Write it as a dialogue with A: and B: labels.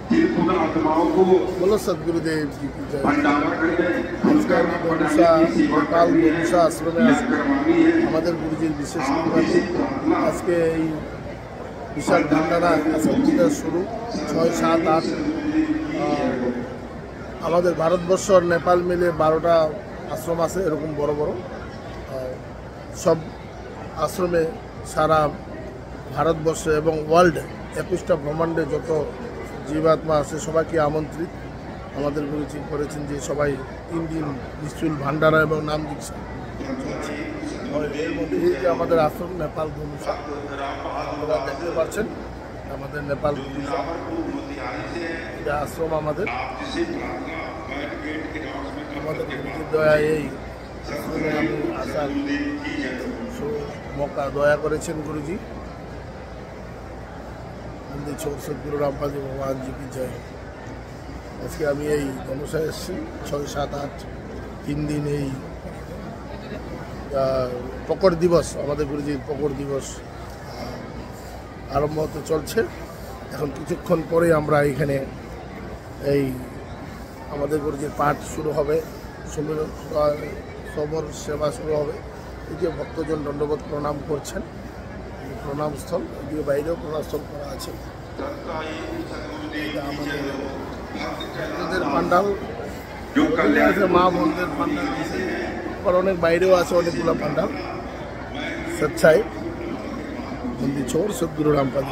A: बोलो सदगुरुदेव जी की जय। আজকে আমি नेपाल বনসা আশ্রমে আছি। আমাদের গুরুজির বিশেষ কৃপাতে আজকে এই বিশাল ভান্ডারা আজকে থেকে শুরু 6, 7, 8 আমাদের ভারতবর্ষ আর নেপাল মিলে 12টা আশ্রম আছে এরকম বড় বড়। সব আশ্রমে সারা ভারতবর্ষে এবং ওয়ার্ল্ডে 21টা ব্রহ্মাণ্ডে যত জীবাত্মা আছে সবাইকে আমন্ত্রিত। আমাদের গুরুজি করেছেন যে সবাই 3 দিন নিশ্চুল ভান্ডারা এবং নাম দীক্ষা চলছে। এর মধ্যে এই যে আমাদের আশ্রম নেপাল বনসা আপনারা দেখতে পাচ্ছেন, আমাদের নেপাল বনসা এটা আশ্রম আমাদের গুরুজির দয়ায় এই আশ্রমে আমি আসার মৌকা দয়া করেছেন গুরুজি। छोड़ सदगुरु रामपाल जी भगवान जी की जय। আজকে আমি এই বনসায় এসেছি 6, 7, 8 3 দিন এই পকর দিবস, আমাদের গুরুজির পকর দিবস আরম্ভ হতে চলছে। এখন কিছুক্ষণ পরে আমরা এখানে এই আমাদের গুরুজির পাঠ শুরু হবে, সবর সেবা শুরু হবে। এই যে ভক্তজন দণ্ডবোধ প্রণাম করছেন, প্রণাম স্থল এদিকে বাইরেও প্রণাম স্থল করা আছে। এটা আমাদের পান্ডাল আছে, মা বোনদের পান্ডাল আছে, আবার অনেক বাইরেও আছে অনেকগুলো পান্ডাল। সচ্ছাই বন্দি ছোড় সদ্গুরু রামপাল।